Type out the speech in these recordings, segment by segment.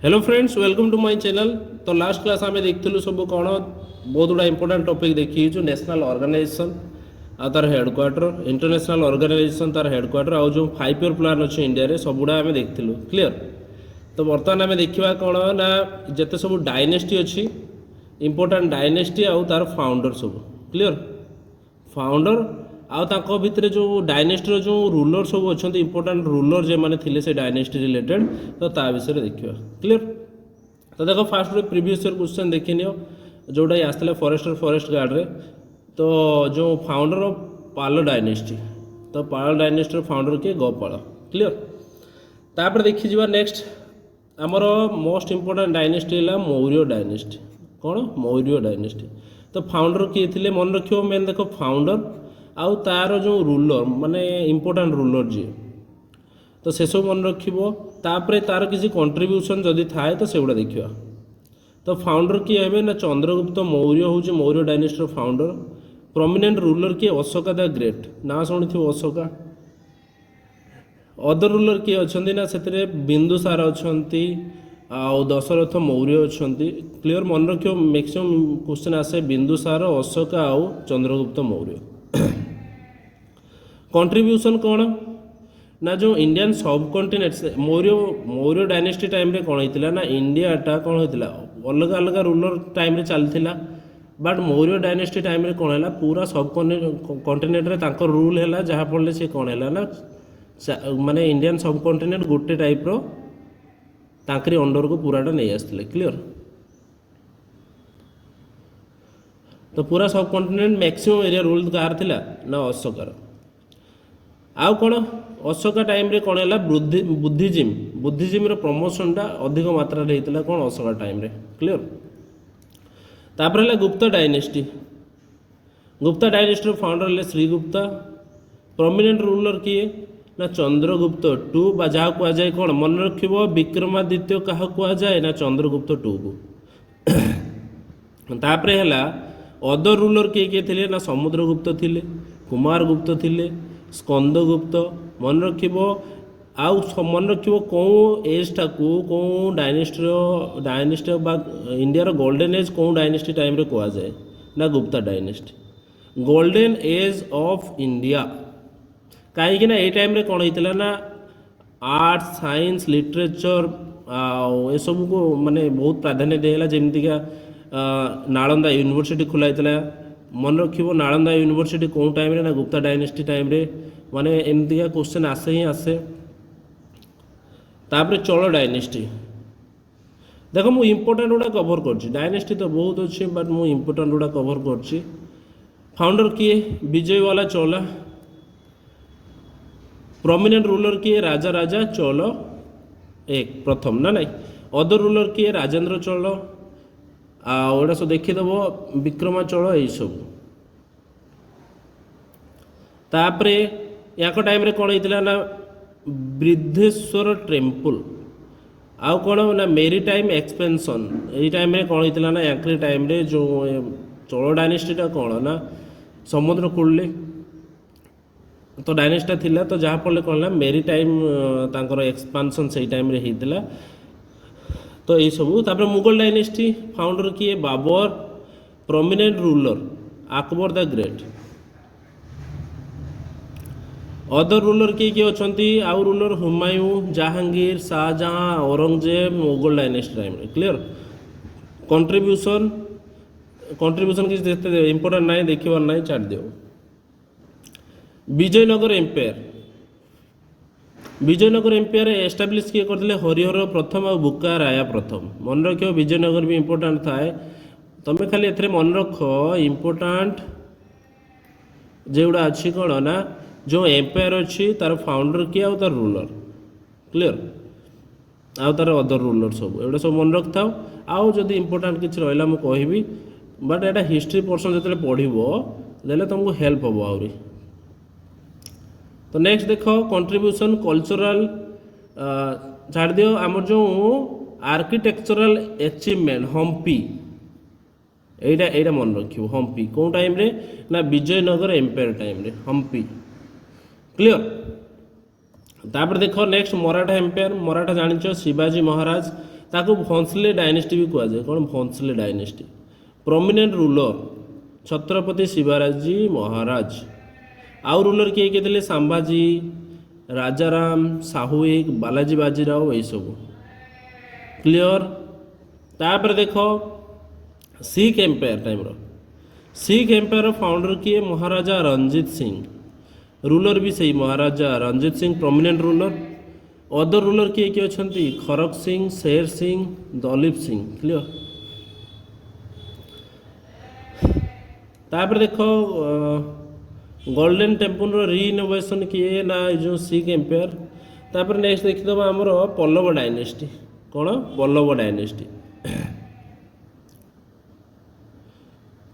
Hello friends welcome to my channel. तो last class आम देखिलु सब कौन बहुत गुड़ा इंपोर्टां टॉपिक देखी नेशनल ऑर्गेनाइजेशन आ तार हेडक्वार्टर इंटरनेशनल ऑर्गेनाइजेशन तार हेडक्वार्टर आउ जो 5 ईयर प्लान अच्छे इंडिया रे सब गुड़ा आम देखिलु क्लियर। तो बर्तमान आम देखा कौन ना जिते सब डायनेस्टी अच्छी इंपोर्टां डायनेस्टी आउ तार फाउंडर सब क्लियर फाउंडर आउ ताको भितरे जो डायनेस्टी जो रूलर सब अच्छा इंपोर्टां रूलर जे माने थिले से डायनेस्टी रिलेटेड तो ता विषय देखिए क्लियर। तो देखो फास्ट रे प्रीवियस ईयर क्वेश्चन देखि नियो जोटा आसला फॉरेस्ट गार्ड रे। तो जो फाउंडर ऑफ पाल डायनेस्टी तो पाल डायनेस्टी फाउंडर किए गोपाल क्लियर। तापर देखि जिबा नेक्स्ट आमर मोस्ट इंपोर्टां डायनेस्टी है मौर्य डायनेस्टी कौन मौर्य डायनेस्टी। तो फाउंडर किए थे मन रखियो मेन देखो फाउंडर आउ तार जो रूलर माने इंपोर्टां रूलर जी तो से सब मन रखिबो। तापर तार किसी कंट्रीब्यूशन जदि थाए तो से गुड़ा देखिए। तो फाउंडर किए हेबे ना चंद्रगुप्त मौर्य हूँ Maurya dynasty founder. Prominent ruler किए अशोका द ग्रेट ना शुणी अशोका। अदर रूलर किए अच्छा ना से बिंदुसार अच्छा आउ दशरथ मौर्य अच्छा क्लियर मन रखियो। मैक्सिमम क्वेश्चन आसे बिंदुसार अशोका आउ चंद्रगुप्त मौर्य। कंट्रीब्यूशन कौन ना जो इंडियन सब continent Maurya Maurya dynasty time रे कौन होता ना इंडियाटा कौन होता अलग अलग रूलर टाइम रे चलता बट मौर्य डायनेस्टी टाइम रे कौन है पूरा सब कॉन्टिनेंट रे तांको रूल है जहाँफल से कौन है ना माने इंडियन सब कॉन्टिनेंट गोटे टाइप रो तांकरी अंडर को पूराटा नहीं आसते क्लियर। तो पूरा सब continent maximum area rule car थिला ना अशोकार। आउ कौन अशोका टाइम रे कौन है बुद्धिजिम प्रमोशनटा अधिक मात्रा होता कौन अशोका टाइम रे क्लियर। तापर है Gupta dynasty Gupta dynasty founder है श्रीगुप्ता। प्रोमिनेंट रूलर किए ना चंद्रगुप्त टू जहाँ कहुए कौन मन रखिबो विक्रमादित्य क्या कहुए ना चंद्रगुप्त टू को। तापर है अदर रूलर किए थे ना समुद्रगुप्त थिले कुमारगुप्त थिले स्कंदगुप्त मन रखिबो। आउ मन रखिबो कौन एजटा को कौन डायनेस्टी इंडिया गोल्डन एज कौन डायनेस्टी टाइम रे कहुए ना Gupta dynasty golden age of India. कहीं ना ये टाइम रे कौन होता ना आर्ट्स साइंस लिटरेचर ये सब को माने बहुत प्राधान्य दिला जमीका नालंदा यूनिवर्सिटी खोला होता मन रखिबो नालंदा यूनिवर्सिटी कौन टाइम रे ना गुप्ता डायनेस्टी टाइम रे माने एमतीका क्वेश्चन आसे ही आसे। तापर चोल डायनेस्टी देखो मु इंपोर्टां गुड़ा कवर कर डायनेस्टी तो बहुत अच्छे बट मु इंपोर्टां गुड़ा कवर कर। फाउंडर किए विजयवाला चोला। प्रोमिनेंट रूलर किए राजा राजा चोल एक प्रथम ना नहीं। अदर रूलर किए राजेंद्र चोल आड़ा सब देखीदेव विक्रमा चोल यही सब। तापरे या टाइम रे कौन होता ना बृद्धेश्वर टेम्पल आउ कौन ना मेरी टाइम एक्सपेंशन यही टाइम रे कौन होता ना या टाइम रे जो चोल डायनेस्टीटा कौन ना समुद्र कूल तो डायनेस्टा थिला तो जहाँ फल कौन ना मेरी टाइम तांकर एक्सपांशन से टाइम रे होता। तो यही सब तापर मुगल डायनेस्टी फाउंडर किए Babar. Prominent ruler Akbar the great. Other ruler किए अच्छी आउ ruler Humayun Jahangir Shahjahan Aurangzeb Mughal dynasty time clear. Contribution किसी इंपोर्टां ना देखिबार ना छाड़ दियो। Vijayanagara empire Vijayanagara empire establish किए करते हरिहर प्रथम और बुका राया प्रथम मन रख विजयनगर भी इंपोर्टाट थाए तुम्हें खाली ए मन रख इंपोर्टाट जोड़ा अच्छी कौन ना जो एम्पायर अच्छी तार फाउंडर किए आउ तार रूलर क्लियर आउ तार अदर रूलर सब एवं सब मन रख था। आउ जदि इंपोर्टाट किसी रहा मुझे कहबी बट एटा हिस्ट्री पर्सन जो पढ़ो देले तुमको हेल्प हम आहरी। तो नेक्स्ट देख कंट्रीब्यूशन कल्चरल छाड़ दियो आमर जो आर्किटेक्चरल अचीवमेंट हम्पी एटा मन रखियो हम्पी कौन टाइम रे ना विजयनगर एम्पायर टाइम रे हम्पी क्लियर। तापर देख नेक्स्ट मराठा एम्पायर मराठा जानिଛ शिवाजी महाराज ତାକୁ ଭୋଂସଲେ ଡାଇନେଷ୍ଟି ବି କୁହାଯାଏ। କ'ଣ Bhonsle dynasty. Prominent ruler Chhatrapati ଶିବାଜୀ ମହାରାଜ। ଆଉ ରୁଲର କିଏ କିଏ ଥିଲେ? ସାମ୍ଭାଜୀ, ରାଜାରାମ, ସାହୁଇକ, ବାଲାଜୀ ବାଜିରାଓ ଏଇସବୁ। କ୍ଲିଅର। ତାପରେ ଦେଖ ଶିଖ ଏମ୍ପାୟାର ଟାଇମ୍ର। ଶିଖ ଏମ୍ପାୟାର ଫାଉଣ୍ଡର କିଏ? ମହାରାଜା ରଞ୍ଜିତ ସିଂ। ରୁଲର ବି ସେଇ Maharaja Ranjit Singh prominent ruler. Other ruler କିଏ କିଏ ଅଛନ୍ତି? ଖରକ ସିଂ, ଶେର ସିଂ, ଦଲିପ ସିଂ। କ୍ଲିଅର। ତାପରେ ଦେଖ ଗୋଲ୍ଡେନ୍ ଟେମ୍ପଲର ରିଇନୋଭେସନ୍ କିଏ? ନା ଏ ଯେଉଁ ଶିଖ ଏମ୍ପାୟାର। ତାପରେ ନେକ୍ସଟ ଦେଖିଦେବା ଆମର ପଲ୍ଲବ ଡାଇନେଷ୍ଟି। କ'ଣ? ପଲ୍ଲବ ଡାଇନେଷ୍ଟି।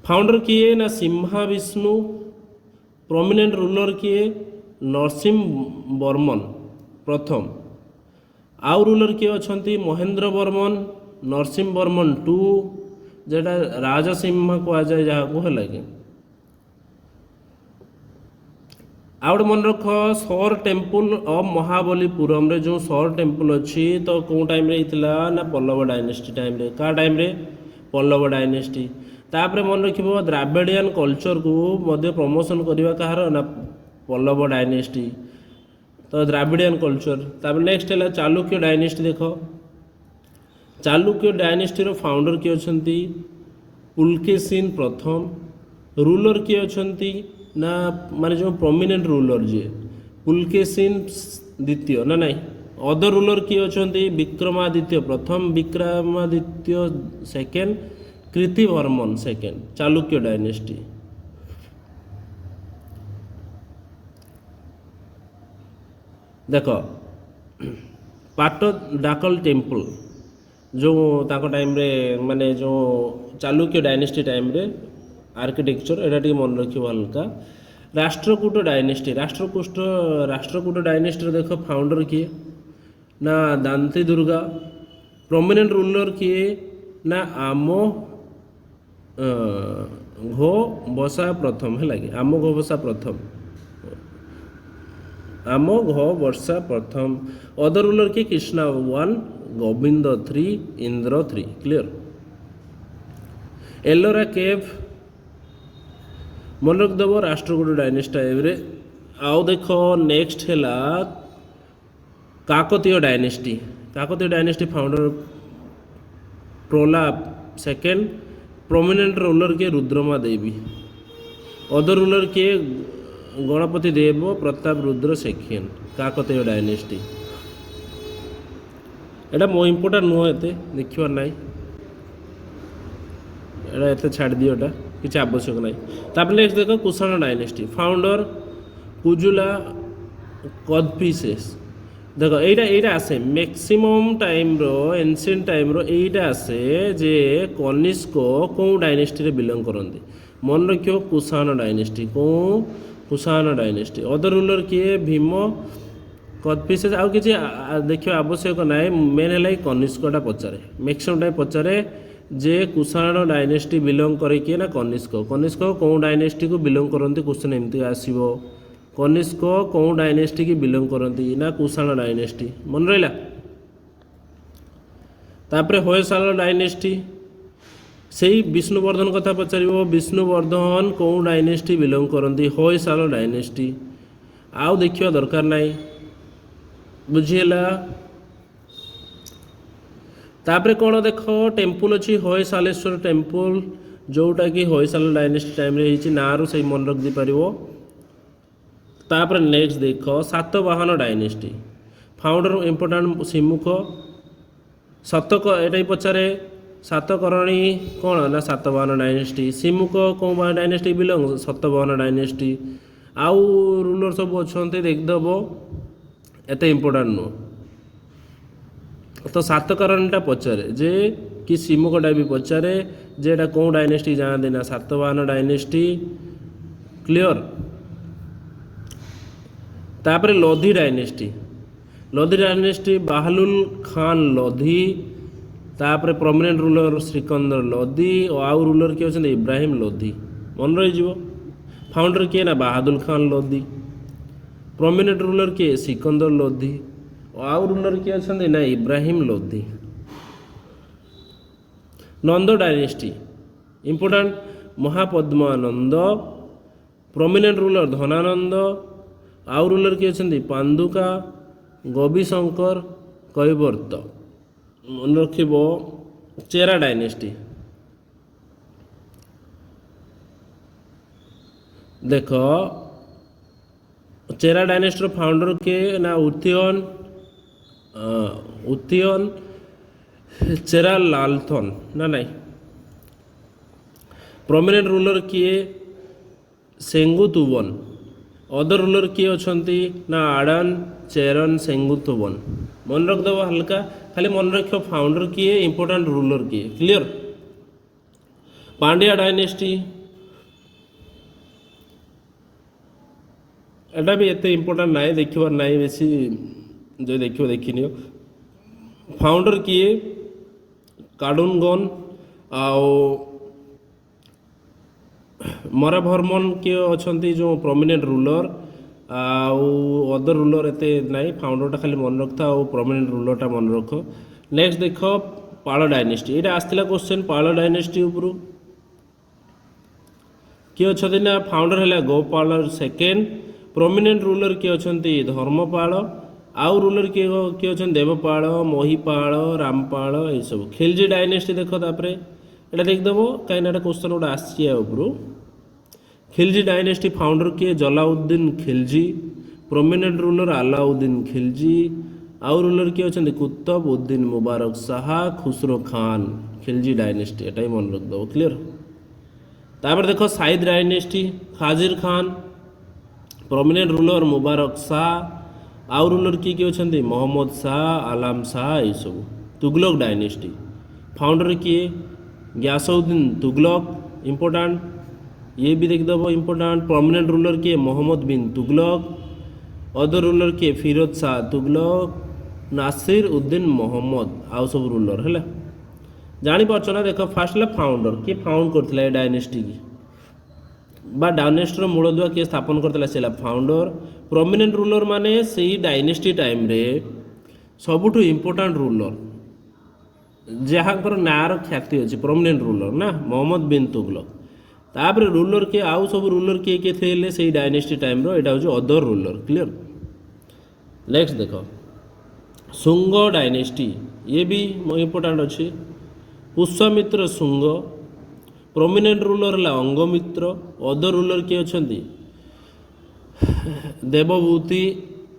ଫାଉଣ୍ଡର କିଏ? ନା ସିମ୍ହା ବିଷ୍ଣୁ। ପ୍ରମିନେଣ୍ଟ ରୁଲର କିଏ? ନରସିଂହ ବର୍ମନ ପ୍ରଥମ। ଆଉ ରୁଲର କିଏ ଅଛନ୍ତି? ମହେନ୍ଦ୍ର ବର୍ମନ, ନରସିଂହ ବର୍ମନ ଟୁ, যেটা ରାଜସିମ୍ହା କୁହାଯାଏ ଯାହାକୁ, ହେଲା କି। ଆଉ ଗୋଟେ ମନେ ରଖ ସୋର ଟେମ୍ପଲ ଅଫ୍ ମହାବଲୀପୁରମରେ ଯେଉଁ ସୋର ଟେମ୍ପଲ ଅଛି ତ କେଉଁ ଟାଇମ୍ରେ ହେଇଥିଲା? ନା ପଲ୍ଲବ ଡାଇନେଷ୍ଟି ଟାଇମ୍ରେ। କାହା ଟାଇମ୍ରେ? ପଲ୍ଲବ ଡାଇନେଷ୍ଟି। ତାପରେ ମନେ ରଖିବ ଦ୍ରାବିଡ଼ିଆନ କଲଚରକୁ ମଧ୍ୟ ପ୍ରମୋସନ୍ କରିବା କାହାର? ନା ପଲ୍ଲବ ଡାଇନେଷ୍ଟି। ତ ଦ୍ରାବିଡ଼ିଆନ କଲଚର। ତାପରେ ନେକ୍ସଟ ହେଲା ଚାଲୁକ୍ୟ ଡାଇନେଷ୍ଟି। ଦେଖ ଚାଲୁକ୍ୟ ଡାଇନେଷ୍ଟିର ଫାଉଣ୍ଡର କିଏ ଅଛନ୍ତି? ପୁଲକେଶିନ ପ୍ରଥମ। ରୁଲର କିଏ ଅଛନ୍ତି? ନା ମାନେ ଯେଉଁ ପ୍ରମିନେଣ୍ଟ ରୁଲର ଯିଏ ପୁଲକେଶିନ ଦ୍ୱିତୀୟ ନା ନାହିଁ। ଅଦର ରୁଲର କିଏ ଅଛନ୍ତି? ବିକ୍ରମାଦିତ୍ୟ ପ୍ରଥମ, Vikramaditya second, Kirtivarman second. Chalukya dynasty. ଦେଖ ପାଟଡାକଲ ଟେମ୍ପଲ ଯେଉଁ ତାଙ୍କ ଟାଇମ୍ରେ ମାନେ ଯେଉଁ ଚାଲୁକ୍ୟ ଡାଇନେଷ୍ଟି ଟାଇମ୍ରେ ଆର୍କିଟେକ୍ଚର, ଏଇଟା ଟିକେ ମନେ ରଖିବ ହାଲକା। ରାଷ୍ଟ୍ରକୂଟ ଡାଇନେଷ୍ଟି। ରାଷ୍ଟ୍ରକୂଟ ଡାଇନେଷ୍ଟିର ଦେଖ ଫାଉଣ୍ଡର କିଏ? ନା ଦାନ୍ତି ଦୁର୍ଗା। ପ୍ରମିନେଣ୍ଟ ରୁଲର କିଏ? ନା ଆମୋଘବର୍ଷା ପ୍ରଥମ, ହେଲା କି। ଆମୋଘବର୍ଷା ପ୍ରଥମ। ଆମୋଘବର୍ଷା ପ୍ରଥମ। ଅଦର ରୁଲର କିଏ? କୃଷ୍ଣା 1, ଗୋବିନ୍ଦ 3, ଇନ୍ଦ୍ର 3। କ୍ଲିଅର। ଏଲୋରା କେଭ୍ ମନେ ରଖିଦେବ ରାଷ୍ଟ୍ରକୂଟ ଡାଇନେଷ୍ଟି ଟାଇମ୍ରେ। ଆଉ ଦେଖ ନେକ୍ସଟ ହେଲା Kakatiya dynasty. Kakatiya dynasty founder ପ୍ରଲାପ ସେକେଣ୍ଡ। ପ୍ରମିନେଣ୍ଟ ରୁଲର କିଏ? ରୁଦ୍ରମା ଦେବୀ। ଅଦର ରୁଲର କିଏ? ଗଣପତି ଦେବ ପ୍ରତାପ ରୁଦ୍ର ସେକେଣ୍ଡ। କାକତୀୟ ଡାଇନେଷ୍ଟି। এটা ମୋ ଇମ୍ପୋର୍ଟାଣ୍ଟ ନୁହଁ, ଏତେ ଦେଖିବାର ନାହିଁ, ଏଇଟା ଏତେ ଛାଡ଼ିଦିଅ, ଏଟା କିଛି ଆବଶ୍ୟକ ନାହିଁ। ତାପରେ ନେକ୍ସଟ ଦେଖ କୁଷାଣ ଡାଇନେଷ୍ଟି। ଫାଉଣ୍ଡର କୁଜୁଲା କଦଫିସେସ୍। ଦେଖ এইটা আসে ম্যাক্সিমম টাইম্র এনସିଏଣ୍ଟ টাইମ୍ର এইটা আসে যে কনিষ্ক কেଉଁ ডাইନେଷ୍ଟିରେ ବିଲଙ୍ଗ କରନ୍ତି। ମନେ ରଖିବ କୁଷାଣ ଡାଇନେଷ୍ଟି। କେଉଁ? କୁଷାଣ ଡାଇନେଷ୍ଟି। ଅଦର ରୁଲର କିଏ? ଭୀମ, କଦଫିସେସ୍। ଆଉ କିଛି ଦେଖିବା ଆବଶ୍ୟକ ନାହିଁ। ମେନ୍ ହେଲା ଏଇ କନିଷ୍କଟା ପଚାରେ, ମ୍ୟାକ୍ସିମମ୍ ଟାଇମ୍ ପଚାରେ ଯେ କୁଷାଣ ଡାଇନେଷ୍ଟି ବିଲଙ୍ଗ କରେ କିଏ? ନା କନିଷ୍କ। କନିଷ୍କ କେଉଁ ଡାଇନେଷ୍ଟିକୁ ବିଲଙ୍ଗ କରନ୍ତି? କ୍ୱେଶ୍ଚନ୍ ଏମିତି ଆସିବ। କନିଷ୍କ କେଉଁ ଡାଇନେଷ୍ଟି କି ବିଲଙ୍ଗ କରନ୍ତି? ନା କୁଷାଣ ଡାଇନେଷ୍ଟି। ମନେ ରହିଲା। ତାପରେ ହୋୟସାଳ ଡାଇନେଷ୍ଟି। ସେଇ ବିଷ୍ଣୁବର୍ଦ୍ଧନ କଥା ପଚାରିବ। ବିଷ୍ଣୁବର୍ଦ୍ଧନ କେଉଁ ଡାଇନେଷ୍ଟି ବିଲଙ୍ଗ କରନ୍ତି? ହୋୟସାଳ ଡାଇନେଷ୍ଟି। ଆଉ ଦେଖିବା ଦରକାର ନାହିଁ, ବୁଝିହେଲା। ତାପରେ କ'ଣ ଦେଖ ଟେମ୍ପୁଲ ଅଛି ହୋୟସାଳେଶ୍ୱର ଟେମ୍ପୁଲ, ଯେଉଁଟାକି ହୋୟସାଳ ଡାଇନେଷ୍ଟି ଟାଇମ୍ରେ ହେଇଛି। ନାଁରୁ ସେଇ ମନେ ରଖିଦେଇପାରିବ। ତାପରେ ନେକ୍ସଟ ଦେଖ Satavahana dynasty. Founder important Simuka. ଶତକ ଏଇଟା ବି ପଚାରେ। ସାତକର୍ଣ୍ଣୀ କ'ଣ? ନା ସାତବାହନ ଡାଇନେଷ୍ଟି। ସିମୁଖ କେଉଁ ଡାଇନେଷ୍ଟି ବିଲଙ୍ଗ? ସାତବାହନ ଡାଇନେଷ୍ଟି। ଆଉ ରୁଲର ସବୁ ଅଛନ୍ତି ଦେଖିଦେବ, ଏତେ ଇମ୍ପୋର୍ଟାଣ୍ଟ ନୁହଁ। ତ ସାତକର୍ଣ୍ଣୀଟା ପଚାରେ ଯେ କି ସିମୁଖଟା ବି ପଚାରେ ଯେ ଏଇଟା କେଉଁ ଡାଇନେଷ୍ଟି ଯାଆନ୍ତି? ନା ସାତବାହନ ଡାଇନେଷ୍ଟି। କ୍ଲିଅର। ତାପରେ ଲୋଧି ଡାଇନେଷ୍ଟି। ଲୋଧି ଡାଇନେଷ୍ଟି ବାହଲୁଲ ଖାନ ଲୋଧି। ତାପରେ ପ୍ରମିନେଣ୍ଟ ରୁଲର ଶ୍ରୀକନ୍ଦର ଲୋଧି। ଆଉ ରୁଲର କିଏ ଅଛନ୍ତି? ଇବ୍ରାହିମ ଲୋଧି। ମନେ ରହିଯିବ। ଫାଉଣ୍ଡର କିଏ? ନା ବାହାଦୁଲ ଖାନ ଲୋଧି। ପ୍ରମିନେଣ୍ଟ ରୁଲର କିଏ? ସିକନ୍ଦର ଲୋଧି। ଆଉ ରୁଲର କିଏ ଅଛନ୍ତି? ନା Ibrahim Lodi. Nanda dynasty important Mahapadmananda, prominent ruler Dhanananda, ଆଉ ରୁଲର କିଏ ଅଛନ୍ତି ପାଣ୍ଡୁକା, ଗବିଶଙ୍କର, କୈବର୍ତ୍ତ। ମନେ ରଖିବ ଚେରା ଡାଇନେଷ୍ଟି। देख चेरा डायनेस्टर फाउंडर के ना उथियन चेरा लालथन ना नहीं। प्रोमिनेंट रूलर किए सेंगुतुवन, अदर रूलर किए अछंती ना आड़न चेरन सेंगुतुवन। मन रख दो हल्का खाली मन रखो फाउंडर किए इंपोर्टेंट रूलर किए क्लियर। पांड्या डायनेस्टी एटा भी एते इंपोर्टेंट ना देखिबार ना बेसी जो देखियो देखिनियो। फाउंडर किए काडुनगन आओ मराभरमन किए अछंती जो प्रोमिनेंट रूलर आउ अदर रूलर एते नाई। फाउंडरटा खाली मन रखता और प्रोमिनेंट रूलरटा मन रख। नेक्स्ट देख पाल डायनेस्टी ये आसला क्वेश्चन पाल डायनेस्टी उपरू किए अछंती ना फाउंडर है गोपाल सेकेंड, प्रोमिनेंट रूलर किए अछंती धर्मपाल, आउ रूलर किए किए अछंती देवपाल, महिपाल, रामपाल ये सब। खिलजी डायनेस्टी देख तापर एटा देखदेव कहीं क्वेश्चन गोटे आसी उपरू। खिलजी डायनेस्टी फाउंडर किए जलाउद्दीन खिलजी, प्रोमिनेंट रूलर अलाउद्दीन खिलजी, आउ रूलर किए अछंती कुतुब उद्दीन मुबारक शाह, खुसरो खान। खिलजी डायनेस्टी एटा ही मन रखदेव क्लियर। तापर देख Sayyid dynasty Khizr Khan, prominent ruler Mubarak Shah, आउ रूलर किए किए अछंती मोहम्मद शाह, आलाम शाह ये सब। तुगलक डायनेस्टी फाउंडर किए गयासउद्दीन तुगलक इम्पोर्टेंट ये भी देखदेव इम्पोर्टेंट। प्रोमिनेंट रूलर किए मोहम्मद बिन तुगलक, अदर रूलर किए फिरोज शाह तुगलक, नासिर उद्दीन मोहम्मद आउ सब रूलर है जापार ना। देख फास्ट है फाउंडर किए फाउंड करथिला ए डायनेस्टी की बा डायनेस्टर मूलदुआ किए स्थापन करथिला से फाउंडर। प्रोमिनेंट रूलर माने से डायनेस्टी टाइम रे सबुठु इम्पोर्टेंट रूलर जहाँकर नार ख्याति अच्छी प्रोमिनेंट रूलर ना मोहम्मद बिन तुगलक। तापर रूलर किए आउ सब रूलर किए किए थे से डायनेस्टी टाइम रो एटा होची अदर रूलर क्लियर। नेक्स्ट देख शुंग डायनेस्टी ये भी इम्पोर्टेंट अच्छी। पुष्यमित्र शुंग, प्रोमिनेंट रूलर है अंगमित्र, अदर रूलर किए अछंती देवभूति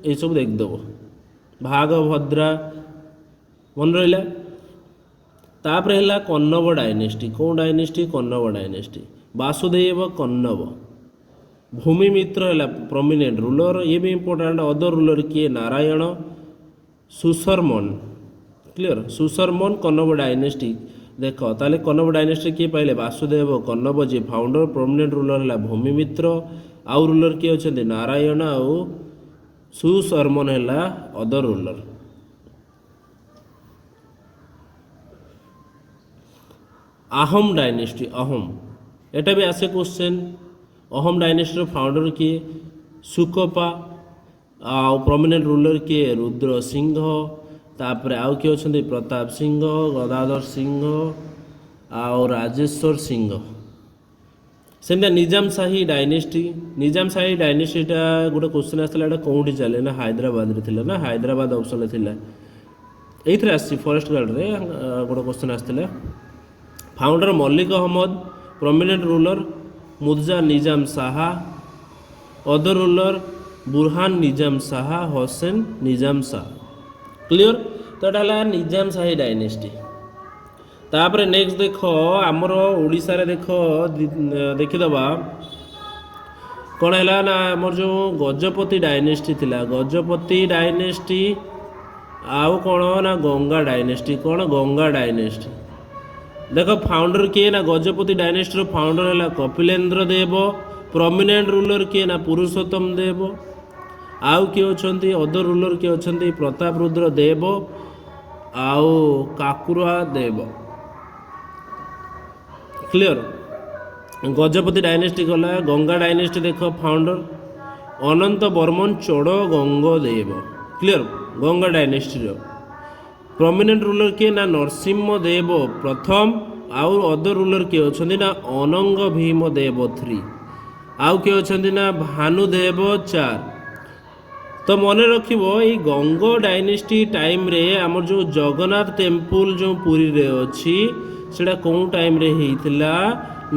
ये सब देखदेव। भागभद्रा मन रहा। तापर है कन्नव डायनेस्टी कौन डायनेस्टी कन्नव डायनेस्टी वासुदेव कन्नव। भूमिमित्र है प्रोमिनेंट रूलर ये भी इम्पोर्टेंट। अदर रूलर किए नारायण सुशर्मन क्लियर। सुशर्मन कन्नव डायनेस्टी देख ताले कन्नव डायनेस्टी किए पाइले वासुदेव कन्नव जी फाउंडर। प्रोमिनेंट रूलर है भूमिमित्र, आउ रूलर किए अछंती नारायण, आउ सुशर्मन है other ruler. Ahom dynasty Ahom एटा भी आसे क्वेश्चन। अहोम डायनेस्टी फाउंडर किए सुकपा, आउ प्रोमिनेंट रूलर किए रुद्र सिंह, तापर आउ किए अछंती प्रताप सिंह, गदाधर सिंह, आउ राजेश्वर सिंह। सेमता निजाम शाही डायनेस्टी निजाम शाही डायनेस्टीटा गोटे क्वेश्चन आसला कौटी चले ना हैदराबाद रे थिला ना हैदराबाद ऑप्शन थिला एथरे आसी फॉरेस्ट गार्ड रे गोटे क्वेश्चन आसला। Founder Malik Ahmad, prominent ruler Murtaza Nizam Shah, other ruler Burhan Nizam Shah, Hussain Nizam Shah clear. तो ये निजाम शाही डायनेस्टी। तापर नेक्स्ट देख आमर ओडिशा रे देख देखीदबा कौन है ना आमर जो गजपति डायनेस्टी थिला गजपति डायनेस्टी आउ कौन ना गंगा डायनेस्टी कौन गंगा डायनेस्टी। देख फाउंडर किए ना गजपति डायनेस्टी फाउंडर है कपिलेन्द्र देव, प्रोमिनेंट रूलर किए ना पुरुषोत्तम देव, आउ किए अछंती अदर रूलर किए अछंती प्रताप रुद्र देव आउ काकुरा देव क्लियर। गजपति डायनेस्टी गला। गंगा डायनेस्टी देख founder Anant Barman Chod Gangadev clear. Ganga dynasty prominent ruler किए ना नरसिंह देव प्रथम, आउ अदर रूलर किए अच्छा ना अनंग भीम देव 3 आउ किए अच्छा ना भानुदेव 4 तो मन रखिबो ये गंग डायनेस्टी टाइम रे हमर जो जगन्नाथ टेम्पल जो पुरी रे अछि सेटा कोन टाइम रे हेइतिला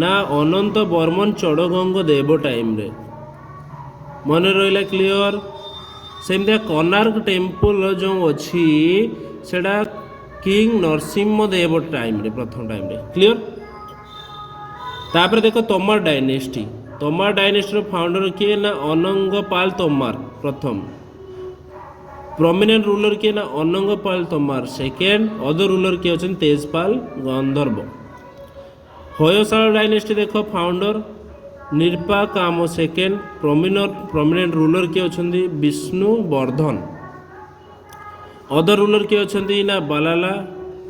ना अनंत बर्मन चड़गंग देव टाइम रे मन रहिला क्लियर सेमते कोणार्क टेम्पल जो अछि सेटा किंग नरसिंह देव टाइम रे प्रथम टाइम रे क्लियर तापर देखो तोमर डायनेस्टी रो फाउंडर किए ना अनंगपाल तोमर प्रथम प्रोमिनेंट रूलर किए ना Anangpal Tomar second other ruler किए अछन तेजपाल गंधर्व होयसाल डायनेस्टी देखो फाउंडर निरपा कामो सेकेंड प्रोमिनेंट रूलर किए अछंती विष्णु वर्धन अदर रूलर किए अछंती ना बालाला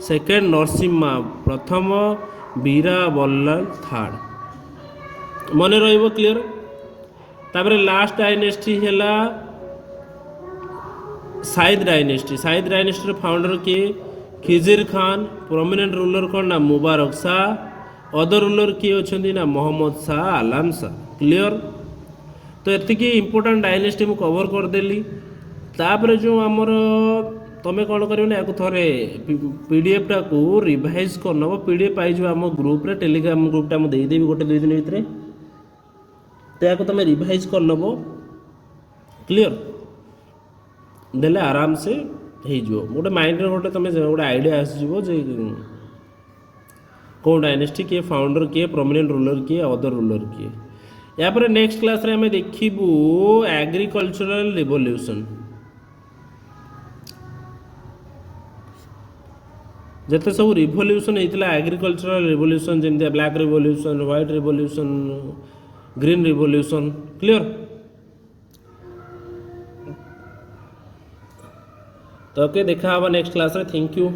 सेकेंड नरसिम्हा प्रथम बीरा बल्लाल थर्ड मन रहिबो क्लियर तापर लास्ट डायनेस्टी हैला साइद डायनेस्टी फाउंडर किए खिजिर खान प्रोमिनेंट रूलर कौन ना मुबारक शाह अदर रूलर किए अछंती ना मोहम्मद शाह आलम शाह क्लियर तो एतिकी इंपोर्टेंट डायनेस्टी मु कवर कर देली तापर जो हमर तमे कौन करियो ना याको थरे पीडीएफ टा को रिवाइज करनबो पीडीएफ पाइ जो हम ग्रुप रे टेलीग्राम ग्रुप टा मु देई देबी गोटे 2 दिन भितरे तो याको तमे रिवाइज करनबो क्लियर देले आराम से हो जो गोटे माइंड रे गोटे तमे गोटे आइडिया आस जीवो जे कौन डायनेस्टी किए फाउंडर किए प्रोमिनेंट रूलर किए अदर रूलर किए या पर नेक्स्ट क्लास रे हमें देखिबू एग्रीकल्चरल रिवोल्यूशन जते सब रिवोल्यूशन होइतिला एग्रीकल्चरल रिवोल्यूशन जेमते black revolution white revolution green revolution clear तो ओके देखा हवा नेक्स्ट क्लास रे थैंक यू।